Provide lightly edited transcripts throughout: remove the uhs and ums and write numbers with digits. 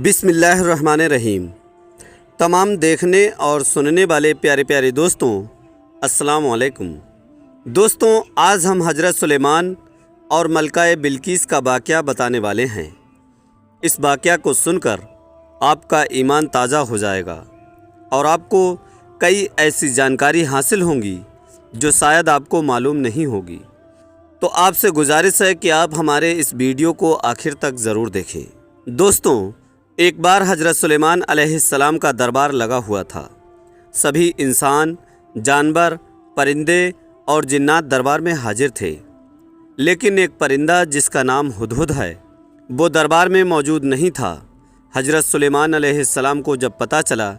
بسم اللہ الرحمن الرحیم۔ تمام دیکھنے اور سننے والے پیارے پیارے دوستوں، السلام علیکم۔ دوستوں، آج ہم حضرت سلیمان اور ملکہ بلقیس کا واقعہ بتانے والے ہیں۔ اس واقعہ کو سن کر آپ کا ایمان تازہ ہو جائے گا اور آپ کو کئی ایسی جانکاری حاصل ہوں گی جو شاید آپ کو معلوم نہیں ہوگی۔ تو آپ سے گزارش ہے کہ آپ ہمارے اس ویڈیو کو آخر تک ضرور دیکھیں۔ دوستوں، ایک بار حضرت سلیمان علیہ السلام کا دربار لگا ہوا تھا۔ سبھی انسان، جانور، پرندے اور جنات دربار میں حاضر تھے، لیکن ایک پرندہ جس کا نام ہدہد ہے وہ دربار میں موجود نہیں تھا۔ حضرت سلیمان علیہ السلام کو جب پتہ چلا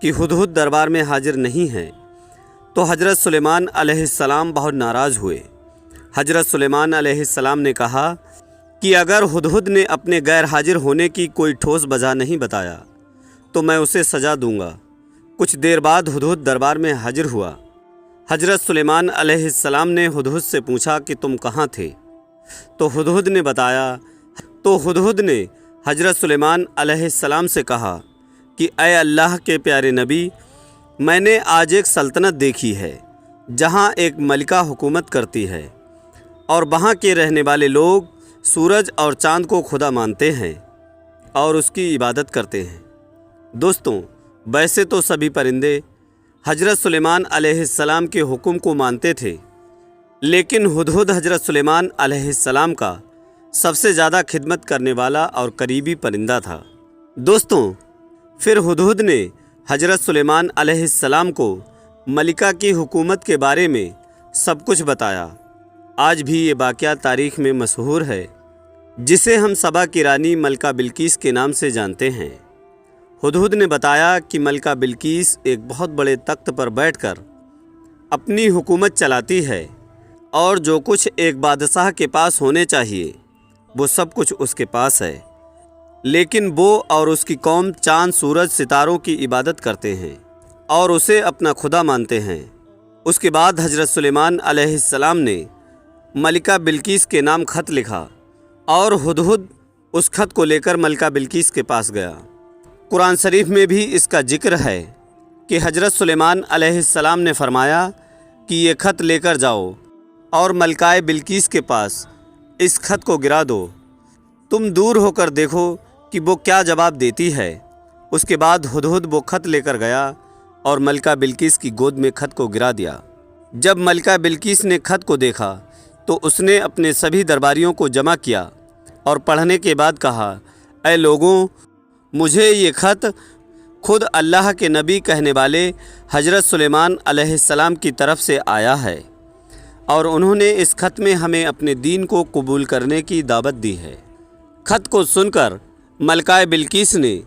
کہ ہدہد دربار میں حاضر نہیں ہے تو حضرت سلیمان علیہ السلام بہت ناراض ہوئے۔ حضرت سلیمان علیہ السلام نے کہا کہ اگر ہدہد نے اپنے غیر حاضر ہونے کی کوئی ٹھوس وجہ نہیں بتایا تو میں اسے سزا دوں گا۔ کچھ دیر بعد ہدہد دربار میں حاضر ہوا۔ حضرت سلیمان علیہ السلام نے ہدہد سے پوچھا کہ تم کہاں تھے؟ تو ہدہد نے بتایا۔ تو ہدہد نے حضرت سلیمان علیہ السلام سے کہا کہ اے اللہ کے پیارے نبی، میں نے آج ایک سلطنت دیکھی ہے جہاں ایک ملکہ حکومت کرتی ہے اور وہاں کے رہنے والے لوگ سورج اور چاند کو خدا مانتے ہیں اور اس کی عبادت کرتے ہیں۔ دوستوں، ویسے تو سبھی پرندے حضرت سلیمان علیہ السلام کے حکم کو مانتے تھے، لیکن ہدہد حضرت سلیمان علیہ السلام کا سب سے زیادہ خدمت کرنے والا اور قریبی پرندہ تھا۔ دوستوں، پھر ہدہد نے حضرت سلیمان علیہ السلام کو ملکہ کی حکومت کے بارے میں سب کچھ بتایا۔ آج بھی یہ واقعہ تاریخ میں مشہور ہے، جسے ہم سبا کی رانی ملکہ بلقیس کے نام سے جانتے ہیں۔ ہدہد نے بتایا کہ ملکہ بلقیس ایک بہت بڑے تخت پر بیٹھ کر اپنی حکومت چلاتی ہے اور جو کچھ ایک بادشاہ کے پاس ہونے چاہیے وہ سب کچھ اس کے پاس ہے، لیکن وہ اور اس کی قوم چاند، سورج، ستاروں کی عبادت کرتے ہیں اور اسے اپنا خدا مانتے ہیں۔ اس کے بعد حضرت سلیمان علیہ السلام نے ملکہ بلقیس کے نام خط لکھا اور ہدہد اس خط کو لے کر ملکہ بلقیس کے پاس گیا۔ قرآن شریف میں بھی اس کا ذکر ہے کہ حضرت سلیمان علیہ السلام نے فرمایا کہ یہ خط لے کر جاؤ اور ملکہ بلقیس کے پاس اس خط کو گرا دو، تم دور ہو کر دیکھو کہ وہ کیا جواب دیتی ہے۔ اس کے بعد ہدہد وہ خط لے کر گیا اور ملکہ بلقیس کی گود میں خط کو گرا دیا۔ جب ملکہ بلقیس نے خط کو دیکھا تو اس نے اپنے سبھی درباریوں کو جمع کیا اور پڑھنے کے بعد کہا، اے لوگوں، مجھے یہ خط خود اللہ کے نبی کہنے والے حضرت سلیمان علیہ السلام کی طرف سے آیا ہے اور انہوں نے اس خط میں ہمیں اپنے دین کو قبول کرنے کی دعوت دی ہے۔ خط کو سن کر ملکہ بلقیس نے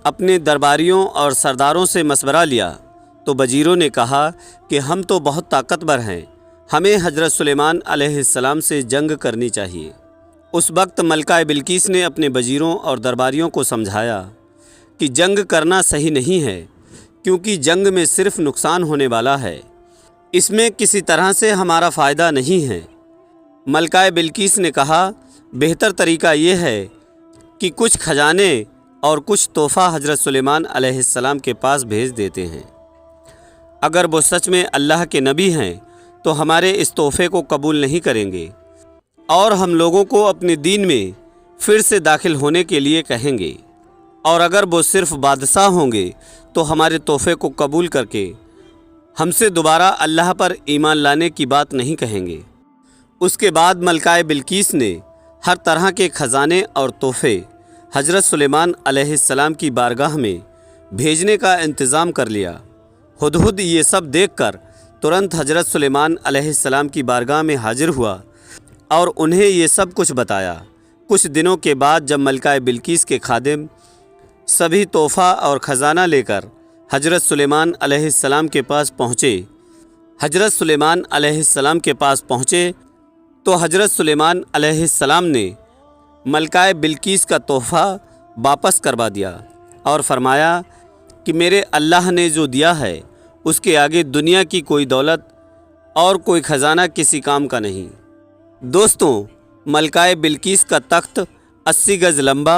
اپنے درباریوں اور سرداروں سے مشورہ لیا تو وزیروں نے کہا کہ ہم تو بہت طاقتور ہیں، ہمیں حضرت سلیمان علیہ السلام سے جنگ کرنی چاہیے۔ اس وقت ملکہ بلقیس نے اپنے وزیروں اور درباریوں کو سمجھایا کہ جنگ کرنا صحیح نہیں ہے، کیونکہ جنگ میں صرف نقصان ہونے والا ہے، اس میں کسی طرح سے ہمارا فائدہ نہیں ہے۔ ملکہ بلقیس نے کہا، بہتر طریقہ یہ ہے کہ کچھ خزانے اور کچھ تحفہ حضرت سلیمان علیہ السلام کے پاس بھیج دیتے ہیں۔ اگر وہ سچ میں اللہ کے نبی ہیں تو ہمارے اس تحفے کو قبول نہیں کریں گے اور ہم لوگوں کو اپنے دین میں پھر سے داخل ہونے کے لیے کہیں گے، اور اگر وہ صرف بادشاہ ہوں گے تو ہمارے تحفے کو قبول کر کے ہم سے دوبارہ اللہ پر ایمان لانے کی بات نہیں کہیں گے۔ اس کے بعد ملکہ بلقیس نے ہر طرح کے خزانے اور تحفے حضرت سلیمان علیہ السلام کی بارگاہ میں بھیجنے کا انتظام کر لیا۔ ہدہد یہ سب دیکھ کر ترنت حضرت سلیمان علیہ السلام کی بارگاہ میں حاضر ہوا اور انہیں یہ سب کچھ بتایا۔ کچھ دنوں کے بعد جب ملکہ بلقیس کے خادم سبھی تحفہ اور خزانہ لے کر حضرت سلیمان علیہ السلام کے پاس پہنچے تو حضرت سلیمان علیہ السلام نے ملکہ بلقیس کا تحفہ واپس کروا دیا اور فرمایا کہ میرے اللہ نے جو دیا ہے اس کے آگے دنیا کی کوئی دولت اور کوئی خزانہ کسی کام کا نہیں۔ دوستوں، ملکہ بلقیس کا تخت 80 گز لمبا